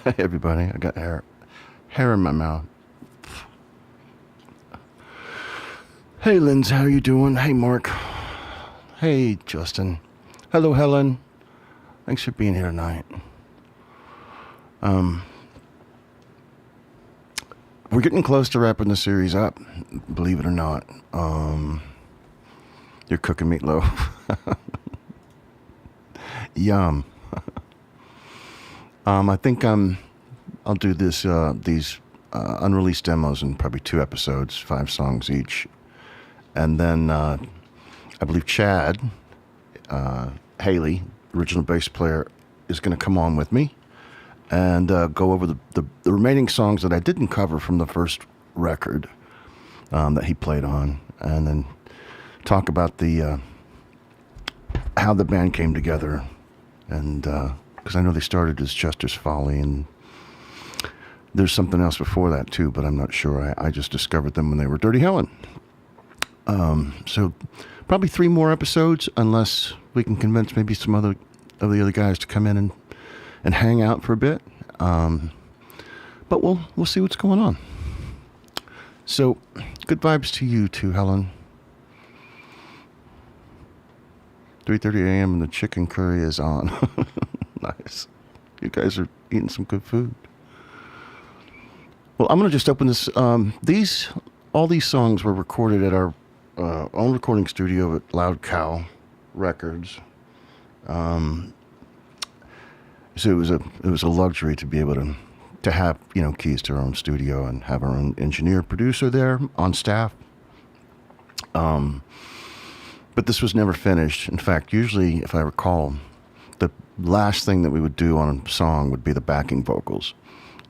Hey everybody, I got hair in my mouth. Hey Linz, how you doing? Hey Mark. Hey Justin. Hello Helen. Thanks for being here tonight. We're getting close to wrapping the series up, believe it or not. You're cooking meatloaf. Yum. I think I'll do these unreleased demos in probably 2 episodes, 5 songs each. And then I believe Chad, Haley, original bass player, is going to come on with me and go over the remaining songs that I didn't cover from the first record that he played on, and then talk about the how the band came together, and because I know they started as Chester's Folly, and there's something else before that too, but I'm not sure. I just discovered them when they were Dirty Helen. So probably 3 more episodes, unless we can convince maybe some of the other guys to come in and hang out for a bit. But we'll see what's going on. So good vibes to you too, Helen. 3:30 a.m. and the chicken curry is on. Nice. You guys are eating some good food. Well, I'm going to just open this. All these songs were recorded at our own recording studio at Loud Cow Records. So it was a luxury to be able to have, keys to our own studio and have our own engineer producer there on staff. But this was never finished. In fact, usually, if I recall, the last thing that we would do on a song would be the backing vocals.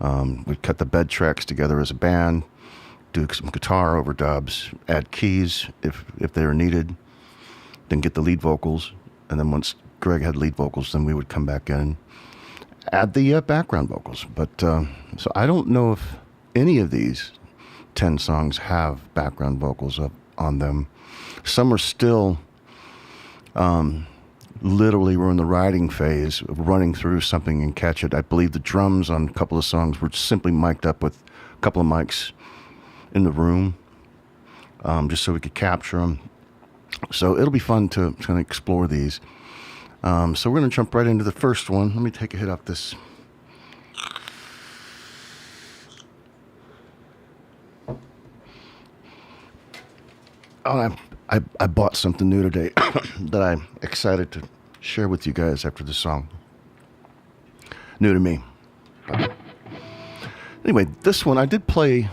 We'd cut the bed tracks together as a band, do some guitar overdubs, add keys if they were needed, then get the lead vocals. And then once Greg had lead vocals, then we would come back in and add the background vocals. But so I don't know if any of these 10 songs have background vocals on them. Some are still literally we're in the writing phase of running through something and catch it. I believe the drums on a couple of songs were simply mic'd up with a couple of mics in the room, just so we could capture them. So it'll be fun to kind of explore these. So we're going to jump right into the first one. Let me take a hit off this. Oh, I bought something new today that I'm excited to share with you guys after the song. New to me. Anyway, this one I did play,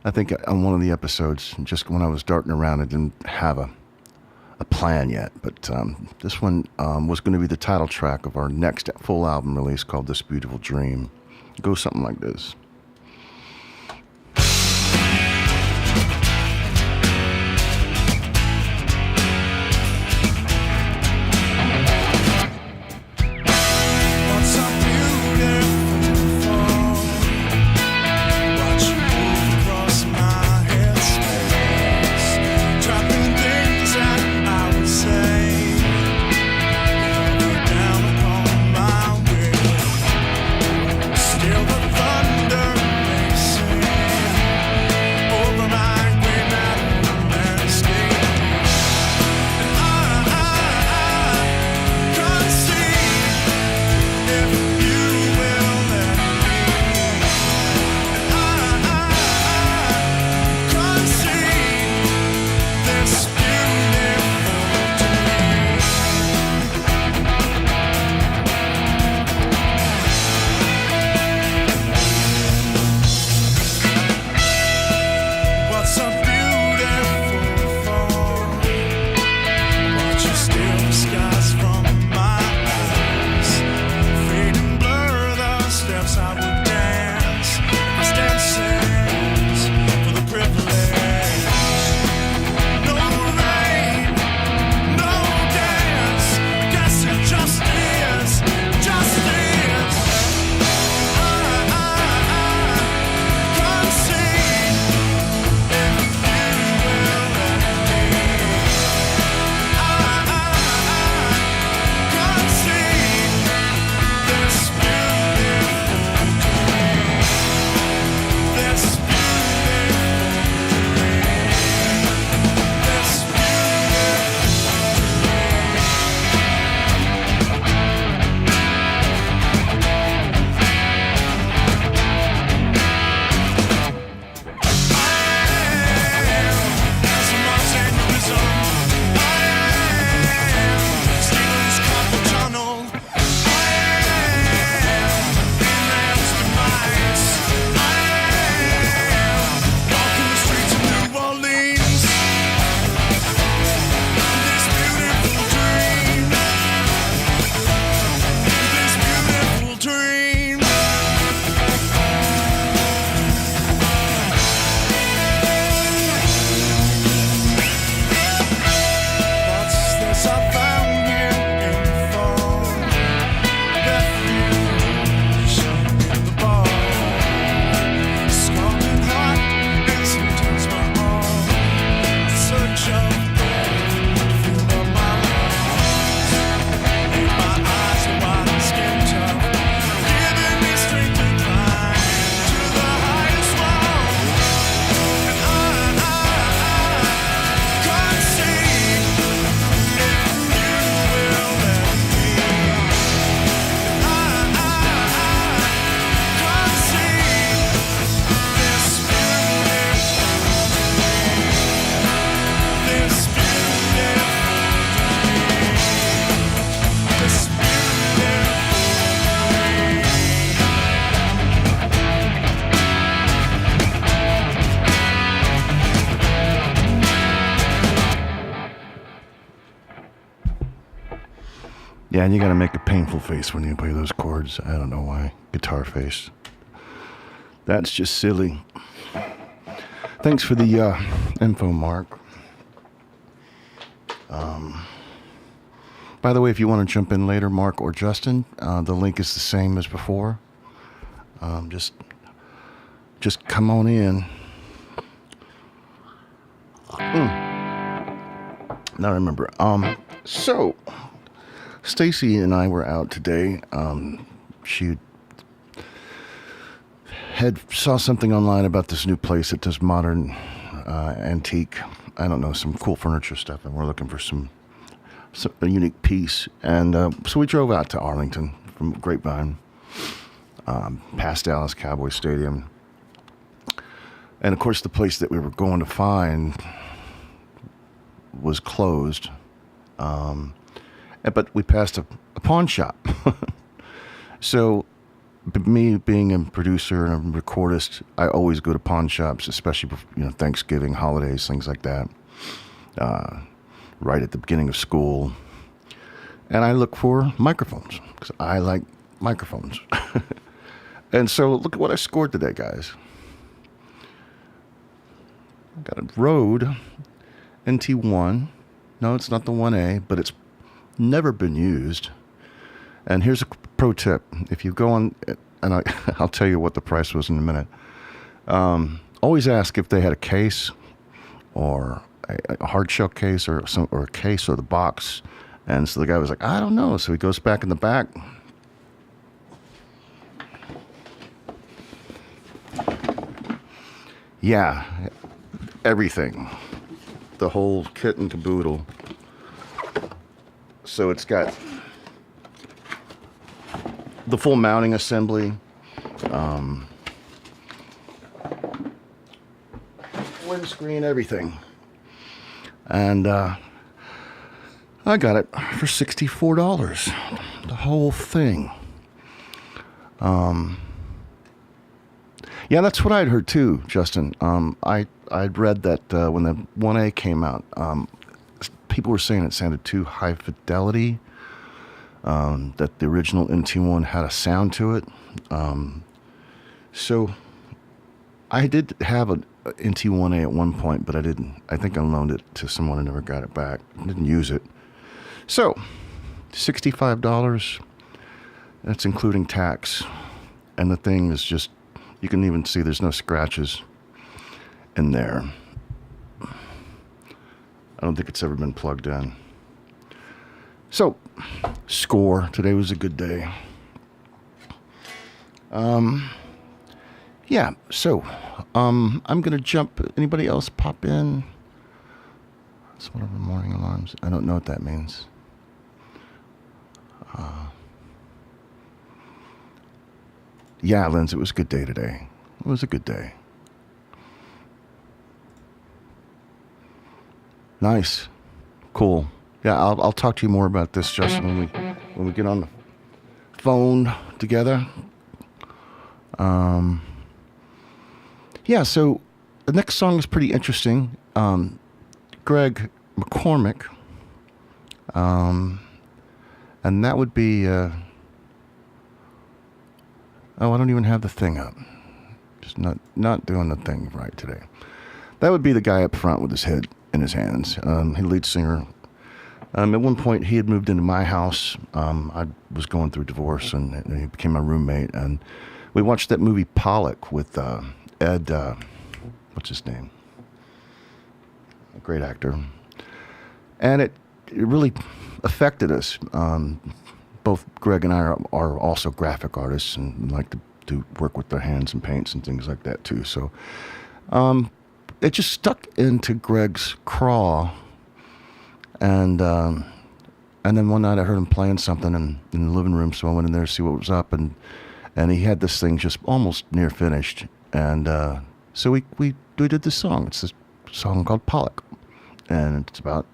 I think, on one of the episodes, just when I was darting around. I didn't have a plan yet, but this one was going to be the title track of our next full album release called This Beautiful Dream. It goes something like this. Still the thunder Yeah, and you gotta make a painful face when you play those chords. I don't know why. Guitar face. That's just silly. Thanks for the info, Mark. By the way, if you want to jump in later, Mark or Justin, the link is the same as before. Just come on in. Now I remember. So Stacy and I were out today. She saw something online about this new place that does modern, antique, I don't know, some cool furniture stuff, and we're looking for a unique piece. And so we drove out to Arlington from Grapevine, past Dallas Cowboy Stadium. And of course, the place that we were going to find was closed. But we passed a pawn shop. So, me being a producer and a recordist, I always go to pawn shops, especially for, Thanksgiving, holidays, things like that. Right at the beginning of school. And I look for microphones, because I like microphones. And so, look at what I scored today, guys. I got a Rode NT1. No, it's not the 1A, but it's never been used. And here's a pro tip. If you go on, and I'll tell you what the price was in a minute. Always ask if they had a case or a hard shell case or a case or the box. And so the guy was like, I don't know. So he goes back in the back. Yeah, everything. The whole kit and caboodle. So it's got the full mounting assembly, windscreen, everything. And I got it for $64. The whole thing. Yeah, that's what I'd heard too, Justin. I'd read that when the 1A came out, people were saying it sounded too high fidelity, that the original NT1 had a sound to it. So I did have an NT1A at one point, but I didn't. I think I loaned it to someone and never got it back. I didn't use it. So, $65, that's including tax. And the thing is just, you can even see there's no scratches in there. I don't think it's ever been plugged in. So, score. Today was a good day. Yeah, so, I'm going to jump. Anybody else pop in? It's one of the morning alarms. I don't know what that means. Yeah, Linz, it was a good day today. It was a good day. Nice. Cool. Yeah, I'll talk to you more about this, Justin, when we get on the phone together. Yeah, so the next song is pretty interesting. Greg McCormick. And that would be... Oh, I don't even have the thing up. Just not doing the thing right today. That would be the guy up front with his head in his hands. He lead singer. At one point, he had moved into my house. I was going through divorce, and he became my roommate. And we watched that movie Pollock with Ed. What's his name? A great actor. And it really affected us. Both Greg and I are also graphic artists and like to do work with their hands and paints and things like that too. So it just stuck into Greg's craw. And then one night I heard him playing something in the living room, so I went in there to see what was up, and he had this thing just almost near finished. And so we did this song. It's this song called Pollock, and it's about,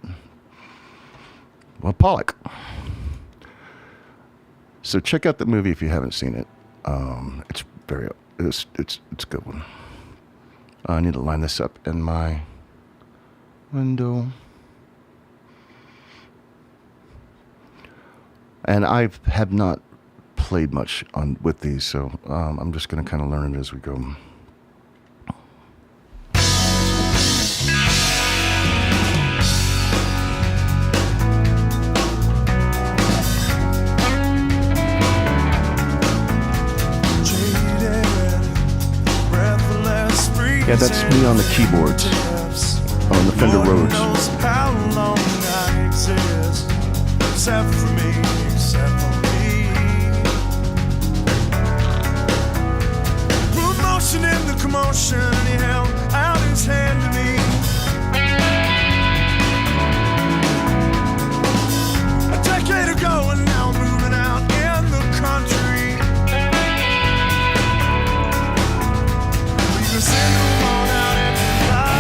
well, Pollock. So check out the movie if you haven't seen it. It's a good one. I need to line this up in my window. And I have not played much with these, so I'm just going to kind of learn it as we go. Yeah, that's me on the keyboards on the Fender Rhodes. How long I exist, except for me, except for me. Put motion in the commotion, and he held out his hand to me. A decade ago, and now I'm moving out in the country. We can send them on out every night.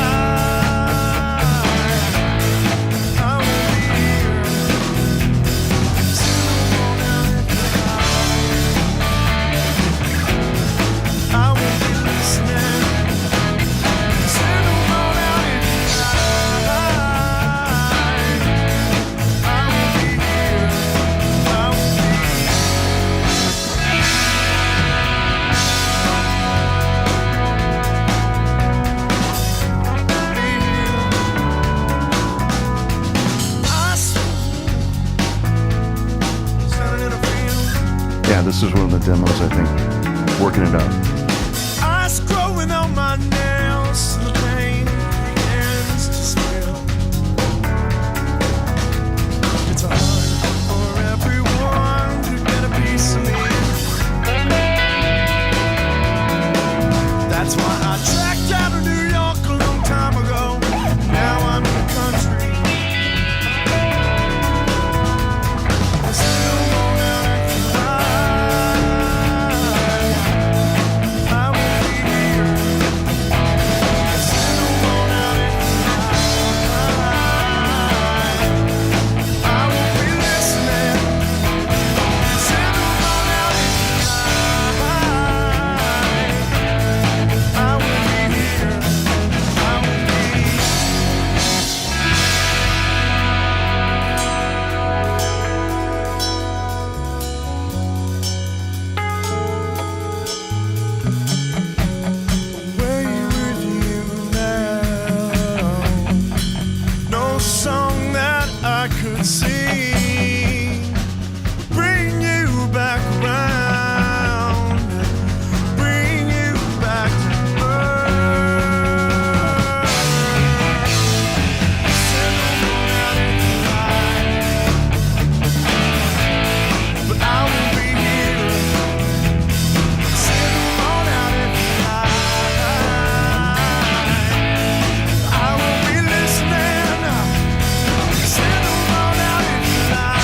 I will be here. Send them on out every night. I will be listening. Send them on out every night. I will be here. I will be here. Yeah, this is one of the demos, I think. Working it out. Ice growing on my nails, the pain begins to spill. It's hard for everyone to get a piece of me. That's why I tracked out of New York a long time ago. Now I'm in the country. I still won't out at the night. I will be here. I still won't out at the night. I will be listening. Still won't out at the night. I will be here. I will be. Away with you now. No song that I could sing. Bring you back around. Bring you back to earth. Send them on out in the night. But I will be here. Send them on out in the night. I will be listening. Send them on out in the night.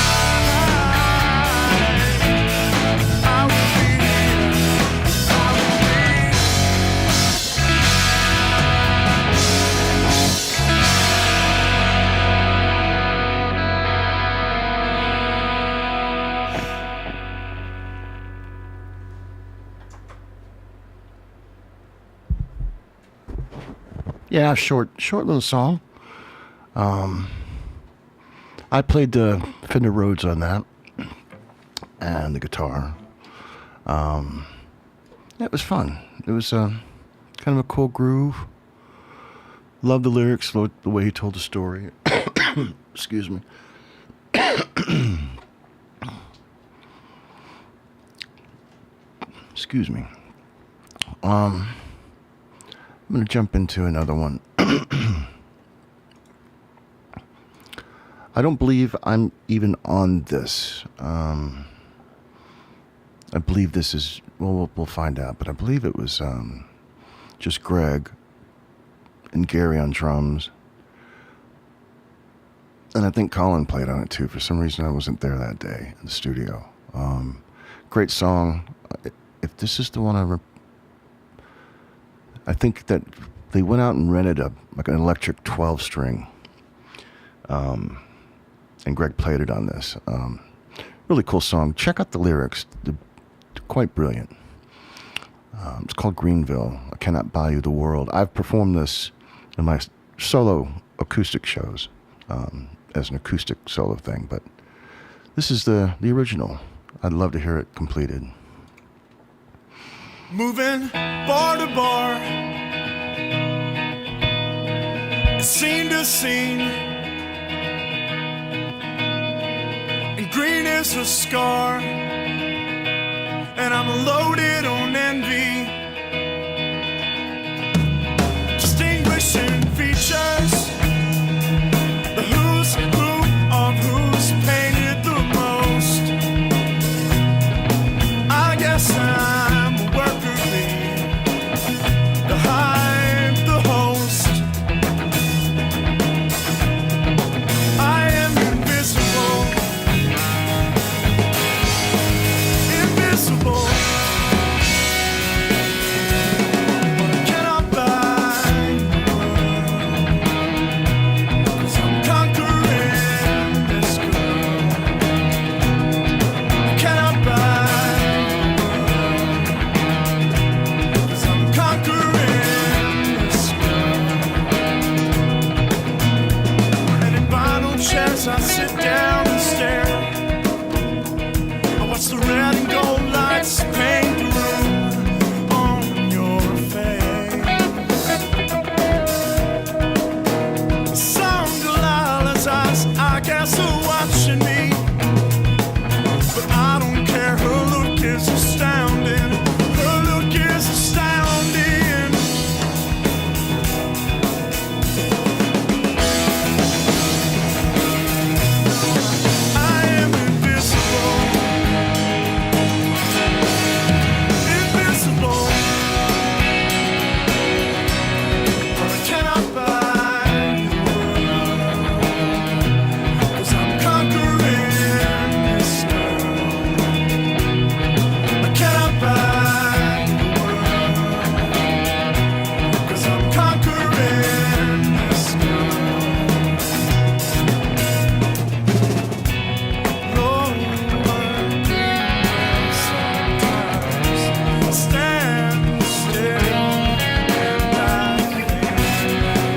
I will be here. I will be. Yeah, short little song. I played the Fender Rhodes on that and the guitar. It was fun. It was kind of a cool groove. Loved the lyrics, loved the way he told the story. Excuse me. Excuse me. I'm going to jump into another one. I don't believe I'm even on this. I believe this is, well, we'll find out, but I believe it was just Greg and Gary on drums. And I think Colin played on it too. For some reason, I wasn't there that day in the studio. Great song. If this is the one I think that they went out and rented like an electric 12-string. And Greg played it on this. Really cool song. Check out the lyrics. They're quite brilliant. It's called Greenville. I Cannot Buy You the World. I've performed this in my solo acoustic shows as an acoustic solo thing, but This is the original. I'd love to hear it completed. Moving bar to bar, scene to scene, and green is a scar, and I'm loaded on envy. Distinguishing features, the who's who of who's painted the most. I guess I'm a worker bee, the hype, the host. I am invisible, invisible. Can I buy the world? 'Cause I'm conquering this girl. Can I buy the world? 'Cause I'm conquering this girl. And in vinyl chairs I sit down and stare. I watch the red and gold lights paint the room on your face. Some Delilah's eyes, I guess, are watching me, but I don't care. Her look is astounding. Her look is astounding. I am invisible, invisible. But I cannot buy the world, 'cause I'm conquering this girl. I cannot buy the world, 'cause I'm conquering this girl. Lord, sometimes stand still and I think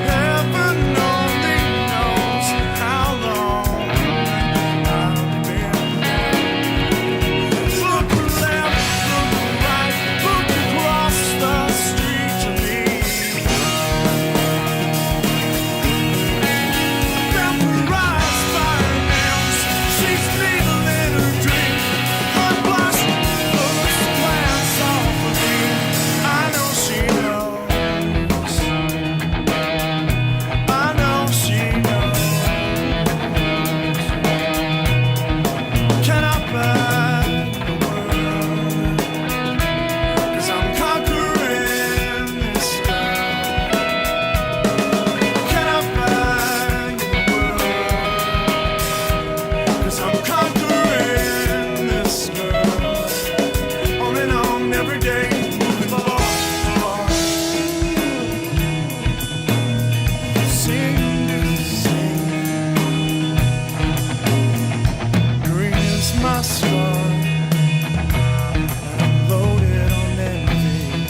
heaven only knows how long I've been there. Look left, look right, look across the street to me. Vaporized by her nails, she's needle in her dream. Her blush looks glance off of me. I know she knows. I know she knows. Can I buy the world? 'Cause I'm conquering this girl. Can I buy the world? 'Cause I'm conquering this girl. On and on every day, moving bar to bar. Sing to sing. Green is my star, and I'm loaded on envy.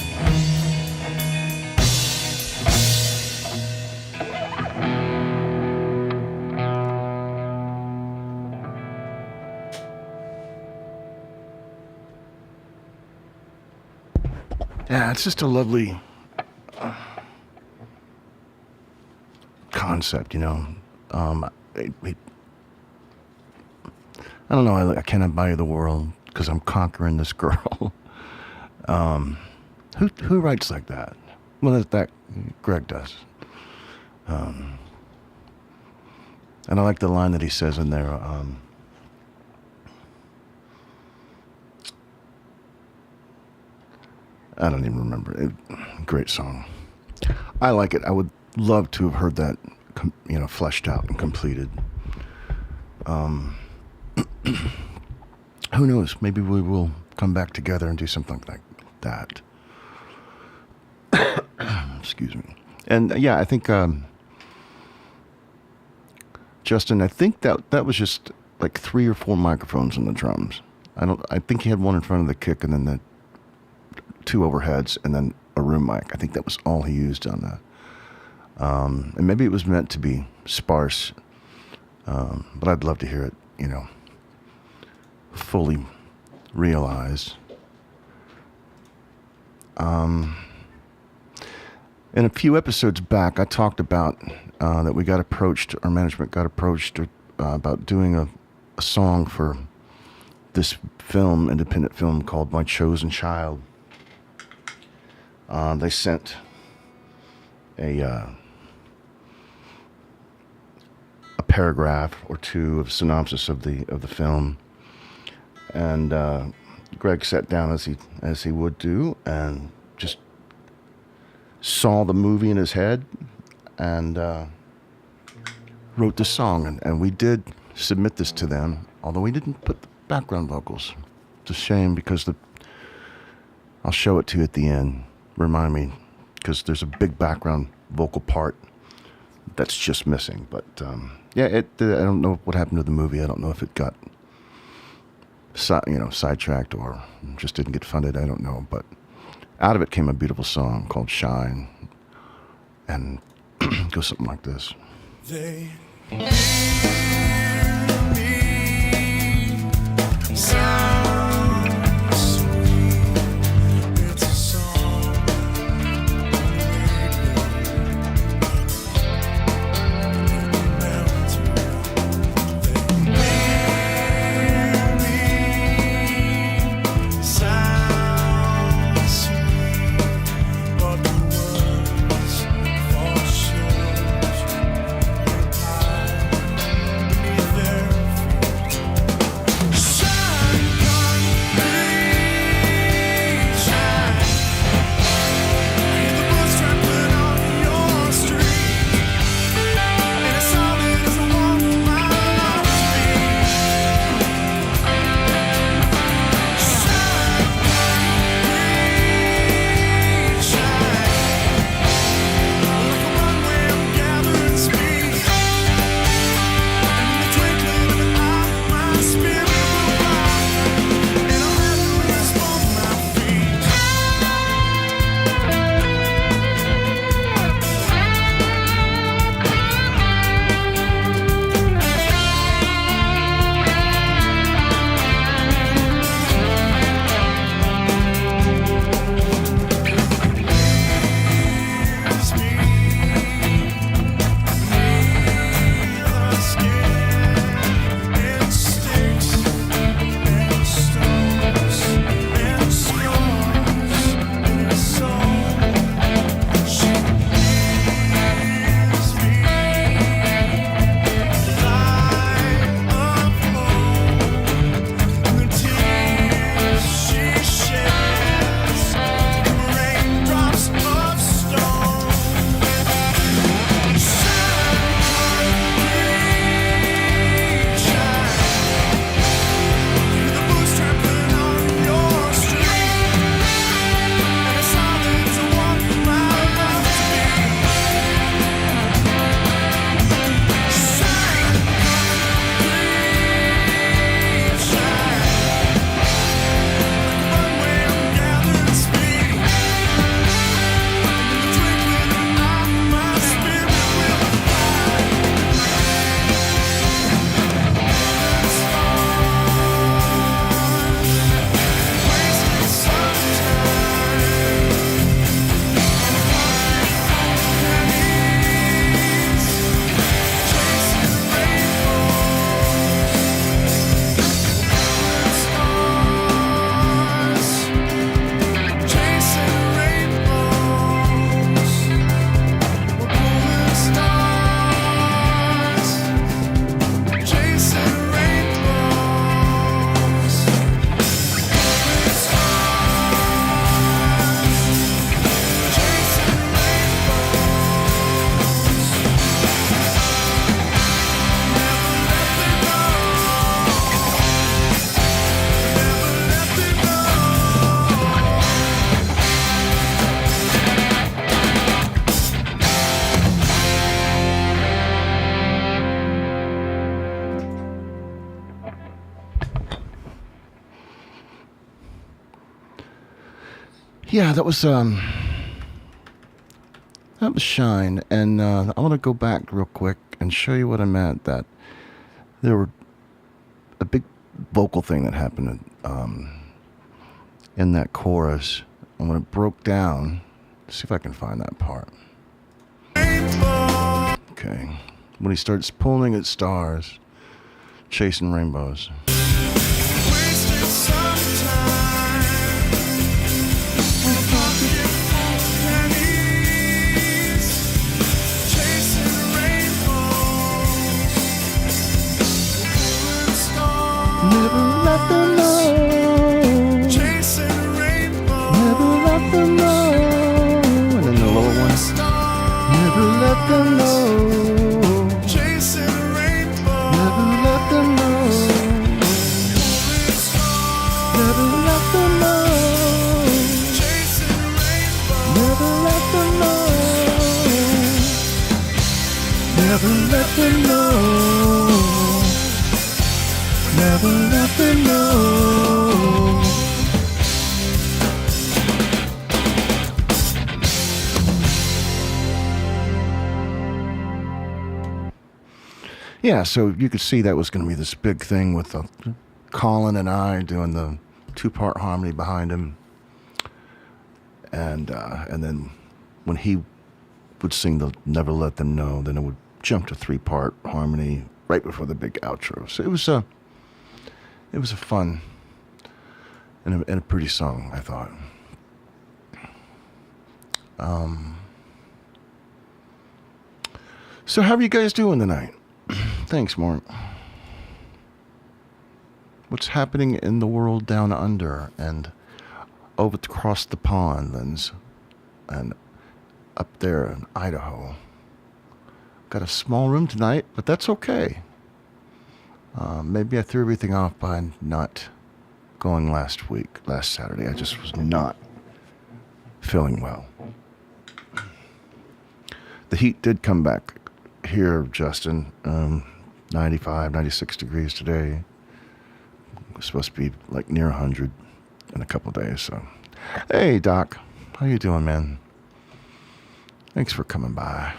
Yeah, it's just a lovely concept, you know. I don't know. I cannot buy you the world because I'm conquering this girl. Who writes like that? Well, that Greg does. And I like the line that he says in there. I don't even remember it. Great song. I like it. I would love to have heard that, fleshed out and completed. Who knows? Maybe we will come back together and do something like that. Excuse me. And yeah, I think Justin, I think that was just like 3 or 4 microphones on the drums. I think he had one in front of the kick and then the 2 overheads and then a room mic. I think that was all he used on that. And maybe it was meant to be sparse, but I'd love to hear it, fully realized. In a few episodes back, I talked about that we got approached, our management got approached about doing a song for this film, independent film called My Chosen Child. They sent a paragraph or two of synopsis of the film, and Greg sat down as he would do and just saw the movie in his head and wrote this song, and we did submit this to them, although we didn't put the background vocals. It's a shame because I'll show it to you at the end. Remind me, because there's a big background vocal part that's just missing. But yeah, I don't know what happened to the movie. I don't know if it got sidetracked or just didn't get funded. I don't know, but out of it came a beautiful song called Shine, and it goes something like this. They hear me sound sweet. It's a song Yeah, that was Shine, and I want to go back real quick and show you what I meant. That there were a big vocal thing that happened in that chorus. And when it broke down, let's see if I can find that part. Okay. When he starts pulling at stars, chasing rainbows. Wasted some time with a pocket full of pennies, chasing rainbows, pulling stars. Never let them know. Chasing rainbows. Never let them know. And then the lower one. Never let them know. Chasing rainbows. Never let them know. Pulling stars. Never let them know. Chasing rainbows. Never let them know. Never let them know. Never let them know. Yeah, so you could see that was going to be this big thing with Colin and I doing the 2-part harmony behind him, and then when he would sing the "Never Let Them Know," then it would jump to 3-part harmony right before the big outro. So it was a fun and a pretty song, I thought. So how are you guys doing tonight? Thanks, Mark. What's happening in the world down under and over across the pond and up there in Idaho? Got a small room tonight, but that's okay. Maybe I threw everything off by not going last Saturday. I just was not feeling well. The heat did come back here, Justin. 95, 96 degrees today. It's supposed to be like near 100 in a couple days. So, hey, Doc, how you doing, man? Thanks for coming by.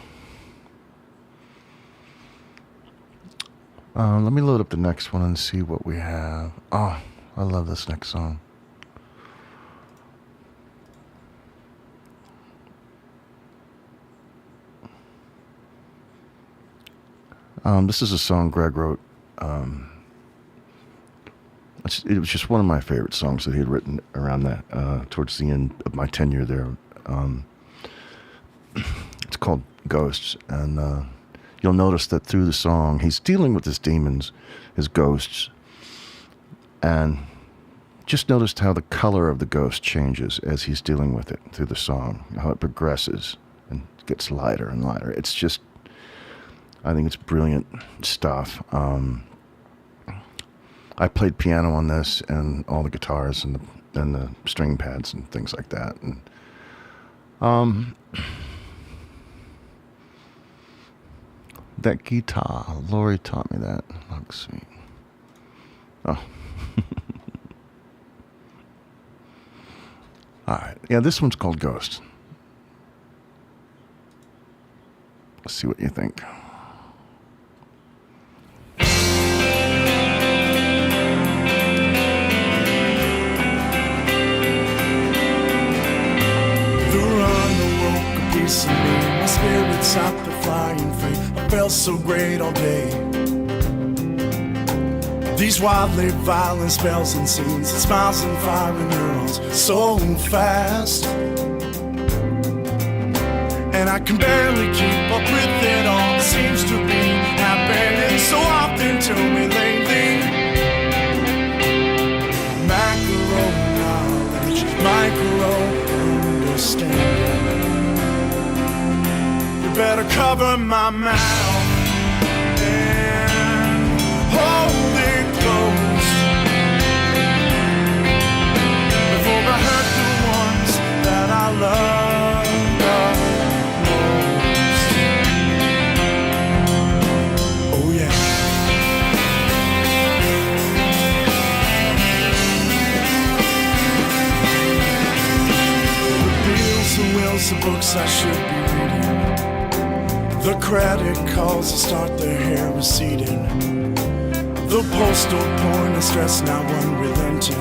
Let me load up the next one and see what we have. Oh, I love this next song. This is a song Greg wrote. It was just one of my favorite songs that he had written around that, towards the end of my tenure there. It's called Ghosts, and you'll notice that through the song, he's dealing with his demons, his ghosts, and just noticed how the color of the ghost changes as he's dealing with it through the song, how it progresses and gets lighter and lighter. It's just, I think it's brilliant stuff. I played piano on this and all the guitars and the string pads and things like that. And that guitar, Lori taught me that. Let's see. Oh. All right. Yeah, this one's called Ghost. Let's see what you think. My spirits out there flying free. I felt so great all day. These wildly violent spells and scenes, and smiles and fire and neurons so fast, and I can barely keep up with it all. It seems to be happening so often to me lately. Macro knowledge, micro understanding. Better cover my mouth and hold it close before I hurt the ones that I love the most. Oh yeah. The bills, the wills, the books I should be reading. The credit calls to start their hair receding. The postal point of stress now unrelenting.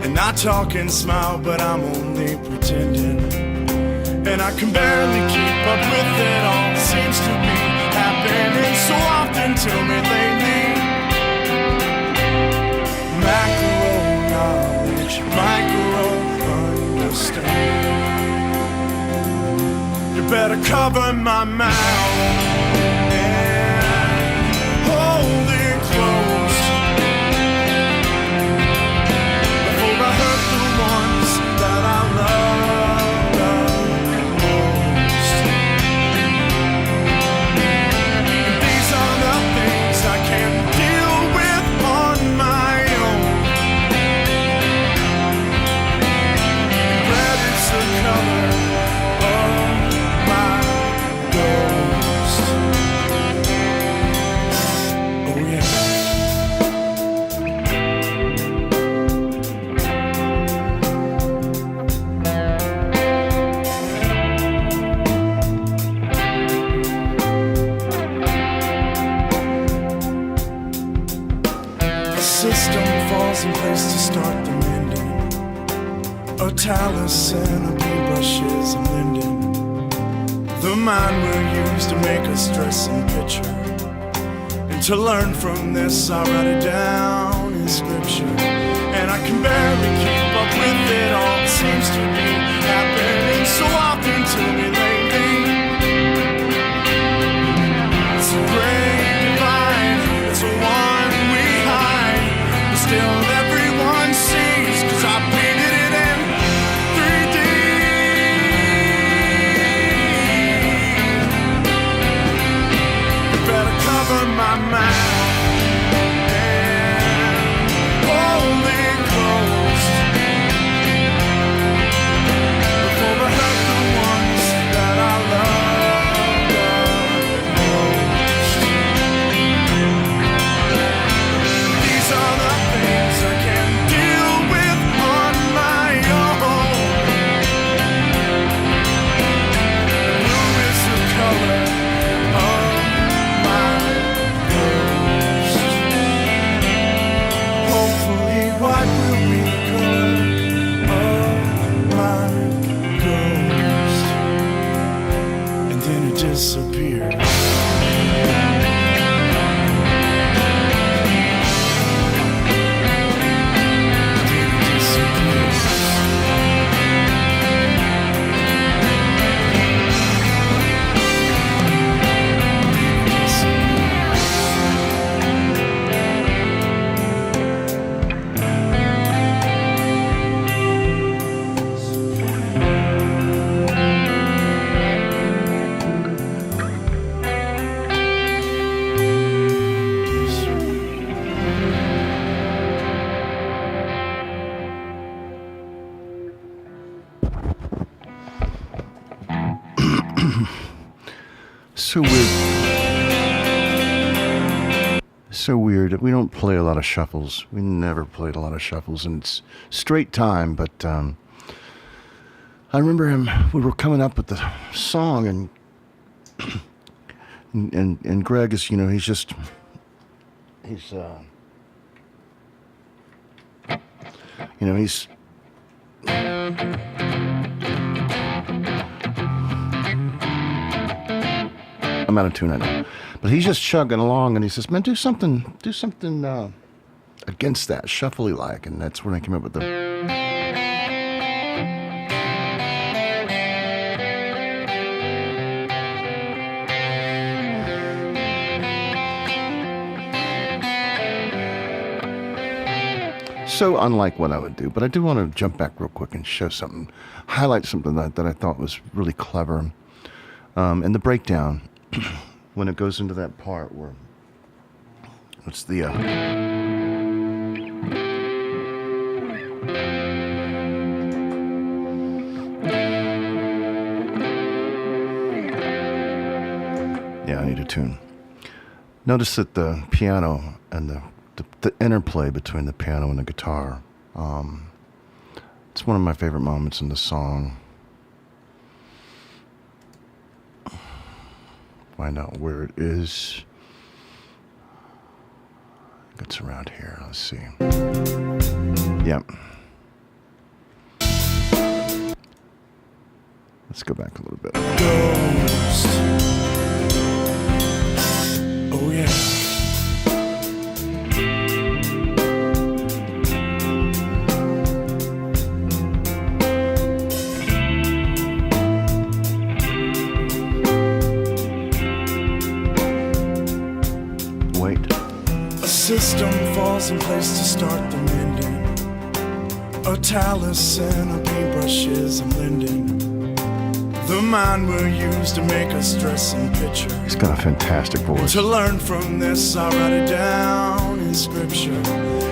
And not talk and smile, but I'm only pretending. And I can barely keep up with it all. Seems to be happening so often to me lately. Macro knowledge, micro understanding. You better cover my mouth and hold it close before I hurt the ones that I love the most. And these are the things I can't deal with on my own. Red is the color of my ghost. Oh yeah. The system falls in place to start the mending. A talus and a paintbrush is a linden. The mind we'll use to make us dress and picture. And to learn from this, I write it down in scripture. And I can barely keep up with it all. It seems to be happening so often to me lately. It's a great divide, it's a one we hide. But still everyone sees, 'cause I painted it in 3D. You better cover my mouth and hold it close before I hurt the ones that I love the most. These are the things I can't deal with on my own. Blue is the color of my ghost. Hopefully white will be the color of my ghost. And then it disappears. So weird. So weird. We don't play a lot of shuffles. We never played a lot of shuffles, and it's straight time. But I remember him. We were coming up with the song, and Greg is, he's he's. I'm out of tune, I know. But he's just chugging along, and he says, "Man, do something against that, shuffly like." And that's when I came up with the. So unlike what I would do, but I do want to jump back real quick and show something, highlight something that I thought was really clever. In the breakdown, when it goes into that part where it's the yeah, I need a tune. Notice that the piano and the interplay between the piano and the guitar, it's one of my favorite moments in the song. Find out where it is. It's around here. Let's see. Yep. Let's go back a little bit. Ghost. Oh yeah. Wait. A system falls in place to start the mending. A talus and a paintbrush is a blending. The mind we'll use to make us dress and picture. He's got a fantastic voice. To learn from this, I write it down in scripture.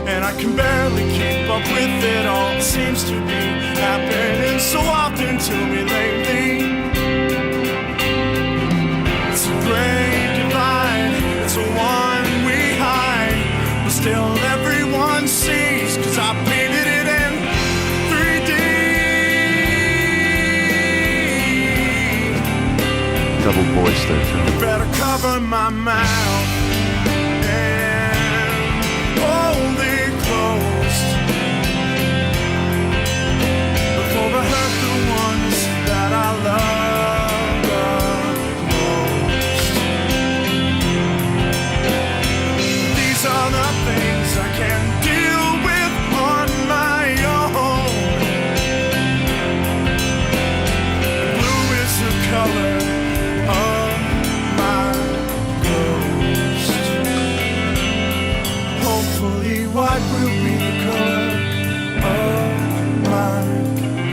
And I can barely keep up with it all. It seems to be happening so often to me lately. It's a great divide, it's a one we hide. But still everyone sees, 'cause I painted it in 3D. Double voice there, too. Better cover my mouth and hold it closed before I hurt the ones that I love the most. These are the things I can't deal with on my own. Blue is the color of my ghost. Hopefully white will be the color of my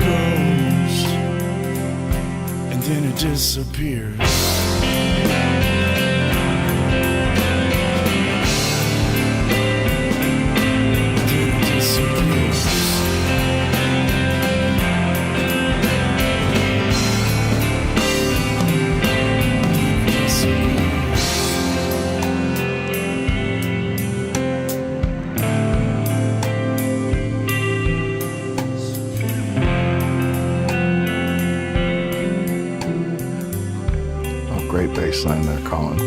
ghost. And then it disappears. Then it disappears. Oh, great bass line there, Colin.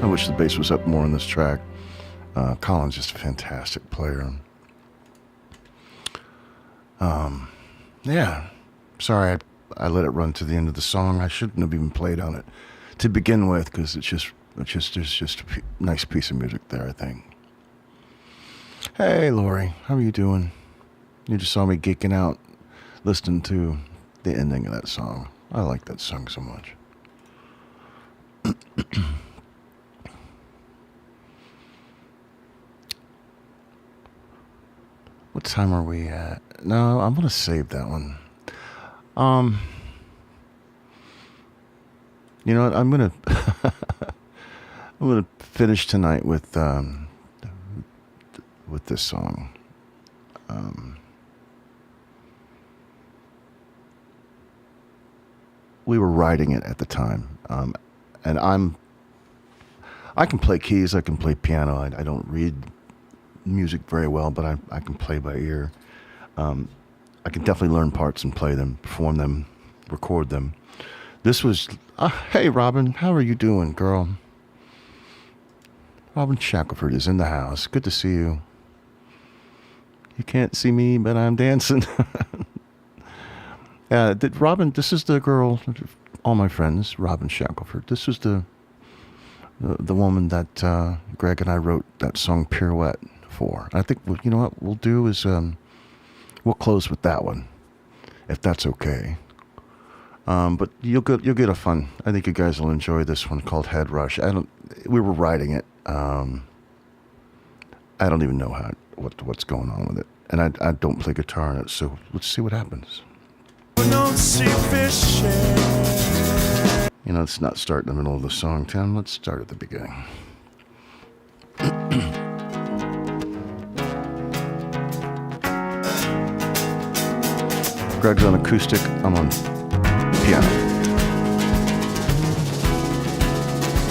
I wish the bass was up more on this track. Colin's just a fantastic player. Yeah. Sorry, I let it run to the end of the song. I shouldn't have even played on it to begin with, because there's just a nice piece of music there, I think. Hey, Lori, how are you doing? You just saw me geeking out listening to the ending of that song. I like that song so much. What time are we at? No, I'm gonna save that one. You know what? I'm gonna finish tonight with this song. We were writing it at the time, and I can play keys, I can play piano. I don't read music very well, but I can play by ear. I can definitely learn parts and play them, perform them, record them. This was, hey Robin, how are you doing, girl? Robin Shackelford is in the house. Good to see you. You can't see me, but I'm dancing. Robin, this is the girl, all my friends, Robin Shackelford. This was the woman that Greg and I wrote that song Pirouette for. I think, you know what we'll do is we'll close with that one, if that's okay. But you'll get a fun. I think you guys will enjoy this one called Headrush. We were writing it. I don't even know what's going on with it, and I don't play guitar in it. So let's see what happens. You know, let's not start in the middle of the song, Tim. Let's start at the beginning. Greg's on acoustic. I'm on piano.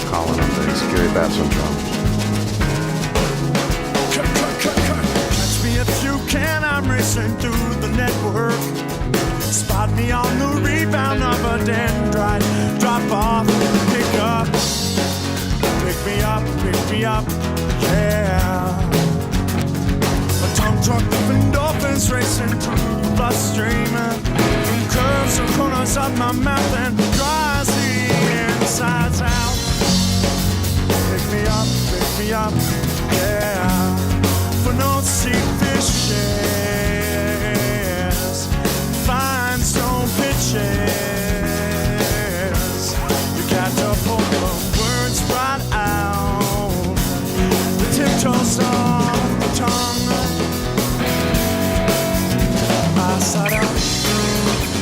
Colin on bass. Gary Batts on drums. Catch me if you can. I'm racing through the network. Spot me on the rebound of a dendrite. Drop off, pick up. me up, yeah. My tongue truck of endorphins racing through the bloodstream. Curves and corners of my mouth and dries the insides out. Pick me up, yeah. For no sea fishes, fine stone pitches. You catapult the words right out. The tiptoes of the tongue. I side up,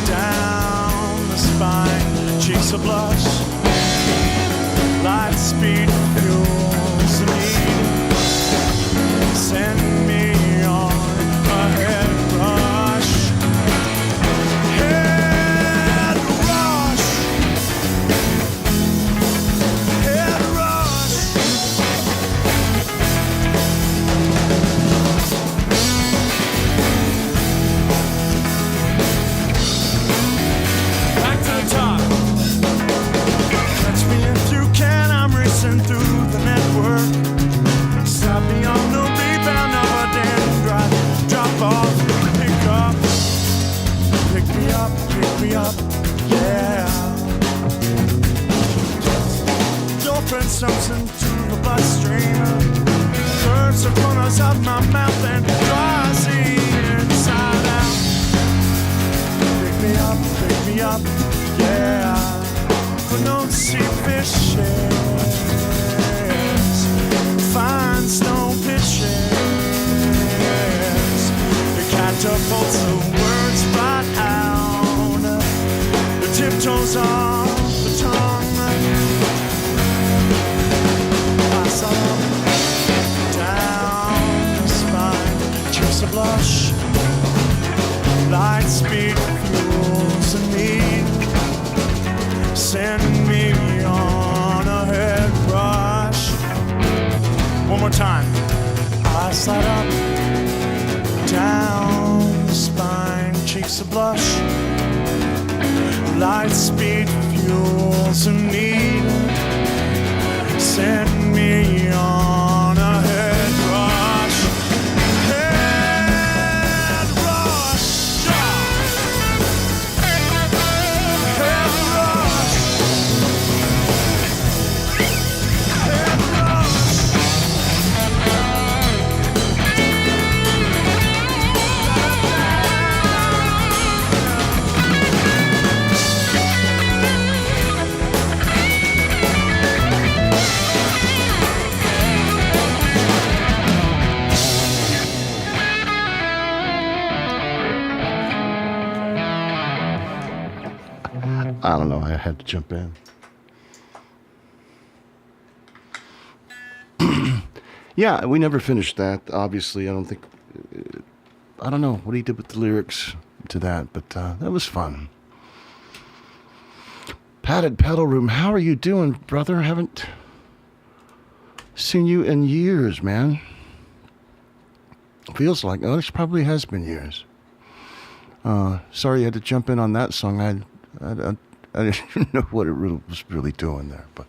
down the spine, cheeks a blush. Light speed fuels the need. Send me on a head rush. Head rush. Head rush. Back to the top. Catch me if you can, I'm racing through the network. Stop me on the rebound of a dendrite. Drop off, pick me up, yeah. Dolphin stumps into the bloodstream. Curves the corners of my mouth and draws the inside out. Pick me up, yeah. For no sea fishes, fine stone pitches. The catapults the words right out. The tiptoes on the tongue. I saw down the spine, cheeks a blush. Light speed fuels the need. Send me on a head rush. One more time. I slide up, down the spine, cheeks a blush. Light speed fuels the need. Send me on a head rush. Head rush. Head rush. Head rush. I don't know. I had to jump in. Yeah, we never finished that. Obviously, I don't think. I don't know what he did with the lyrics to that, but that was fun. Padded Pedal Room, how are you doing, brother? Haven't seen you in years, man. Feels like, oh, this probably has been years. Sorry you had to jump in on that song. I didn't know what it really was really doing there, but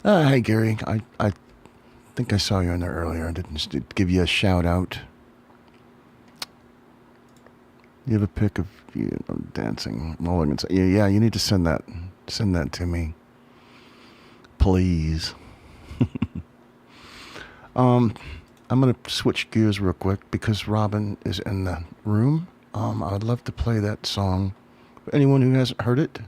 hey Gary, I think I saw you in there earlier. I didn't give you a shout out. You have a pic of you dancing, rolling, and yeah. You need to send that to me, please. I'm going to switch gears real quick because Robin is in the room. I would love to play that song. Anyone who hasn't heard it?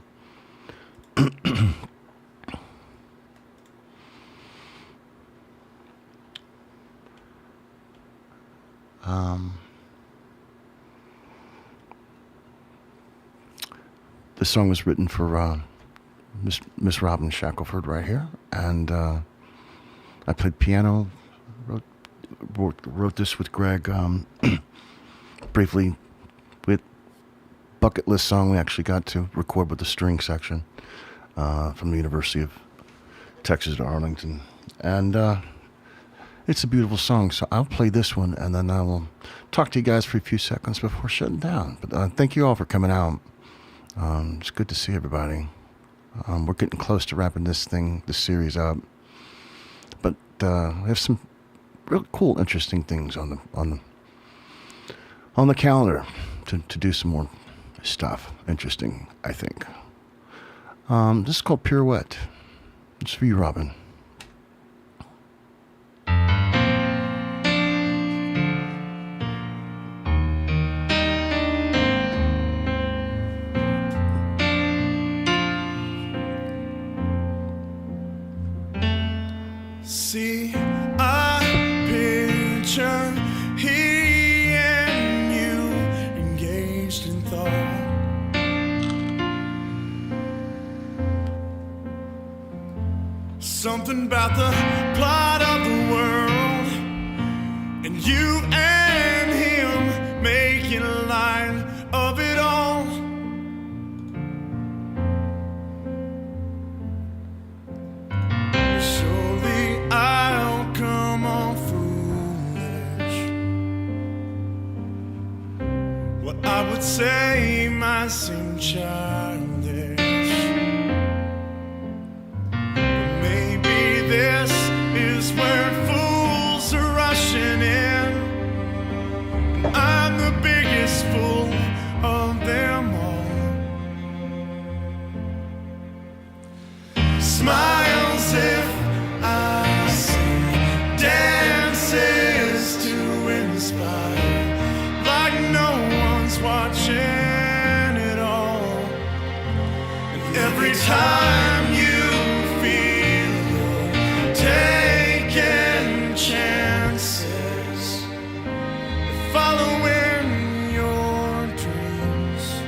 This song was written for Miss Robin Shackelford right here. And I played piano, wrote this with Greg briefly. With bucket list song we actually got to record with the string section from the University of Texas at Arlington, and it's a beautiful song. So I'll play this one, and then I will talk to you guys for a few seconds before shutting down. But thank you all for coming out. It's good to see everybody. We're getting close to wrapping this series up, but we have some real cool, interesting things on the calendar to do some more stuff. Interesting, I think. This is called Pirouette. It's for you, Robin. See, I picture he and you engaged in thought. Something about the plot of the world, and you and him making light of it all. Surely I'll come off foolish. Well, I would say might seem childish. This is where fools are rushing in. I'm the biggest fool of them all. Smiles if I see, dances to inspire, like no one's watching it all. And every time you taking chances, following your dreams.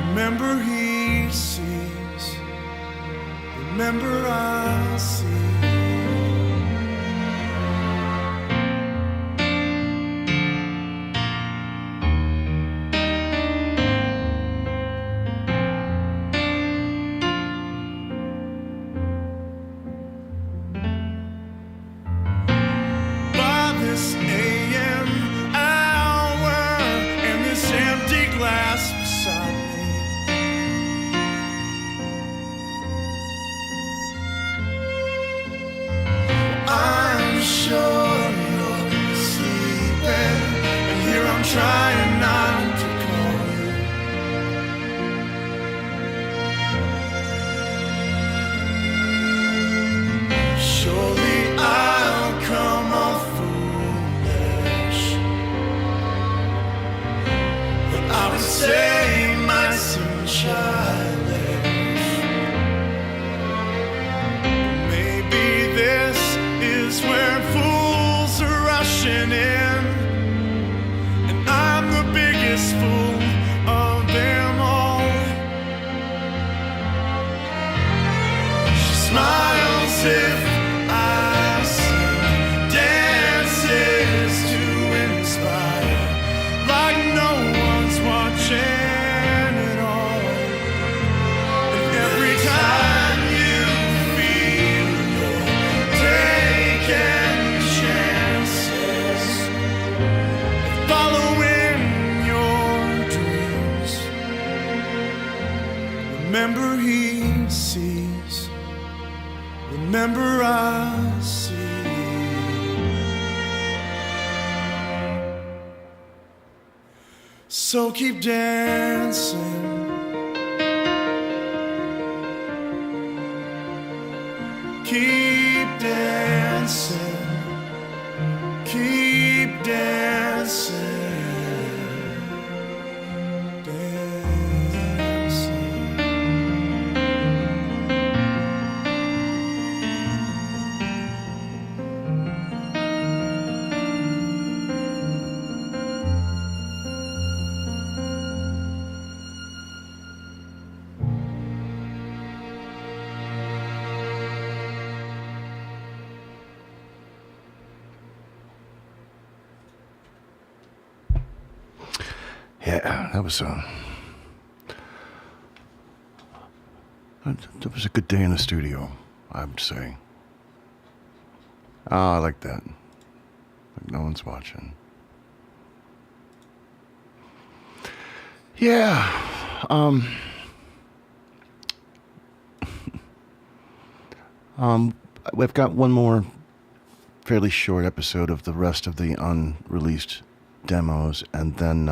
Remember he sees, remember I see. Trying not to call you. Surely I'll come off foolish, but I would say might seem childish. Maybe this is where fools are rushing in. Fool of them all. She smiles if I see, dances to inspire, like no one's watching it all. And every time you feel you're taking chances, following remember he sees, remember I see. So keep dancing, keep dancing, keep dancing. Yeah, that was a good day in the studio, I would say. I like that. Like no one's watching. Yeah. We've got one more fairly short episode of the rest of the unreleased demos, and then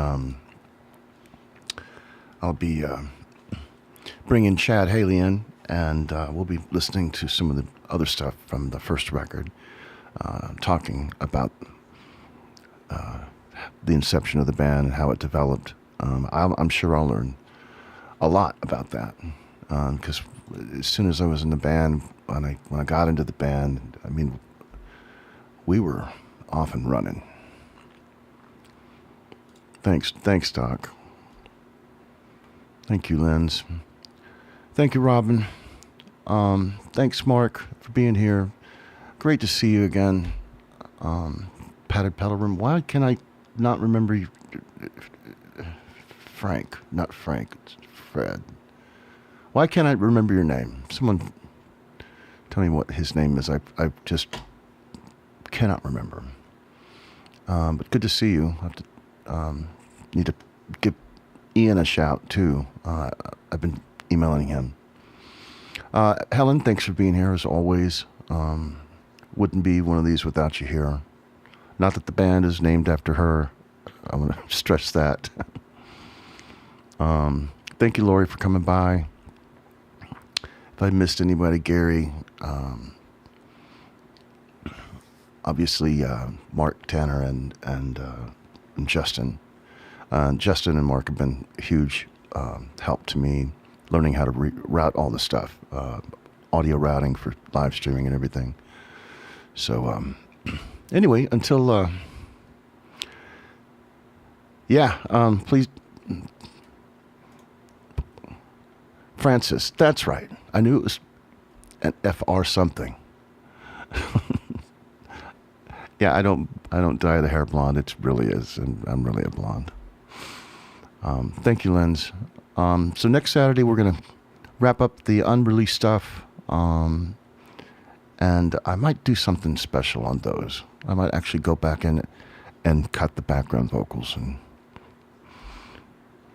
I'll be bringing Chad Haley in, and we'll be listening to some of the other stuff from the first record, talking about the inception of the band and how it developed. I'm sure I'll learn a lot about that, because as soon as I was in the band, when I got into the band, I mean, we were off and running. Thanks, Doc. Thank you, Linz. Thank you, Robin. Thanks, Mark, for being here. Great to see you again. Padded Pedal Room. Why can I not remember you? Frank, not Frank. It's Fred. Why can't I remember your name? Someone tell me what his name is. I just cannot remember. But good to see you. I have to, need to give Ian a shout, too. I've been emailing him. Helen, thanks for being here, as always. Wouldn't be one of these without you here. Not that the band is named after her. I want to stress that. Thank you, Lori, for coming by. If I missed anybody, Gary, obviously Mark, Tanner, and Justin. Justin and Mark have been a huge help to me, learning how to route all the stuff, audio routing for live streaming and everything. So anyway, until please, Francis. That's right. I knew it was an FR something. Yeah, I don't dye the hair blonde. It really is, and I'm really a blonde. Thank you, Linz. So next Saturday we're gonna wrap up the unreleased stuff, and I might do something special on those. I might actually go back in and cut the background vocals, and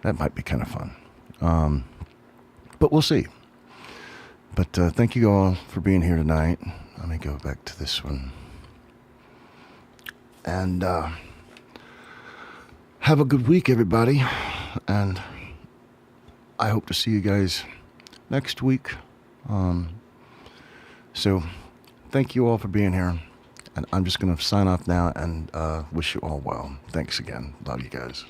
that might be kind of fun. But we'll see. But thank you all for being here tonight. Let me go back to this one. And have a good week, everybody. And I hope to see you guys next week. So thank you all for being here. And I'm just going to sign off now and wish you all well. Thanks again. Love you guys.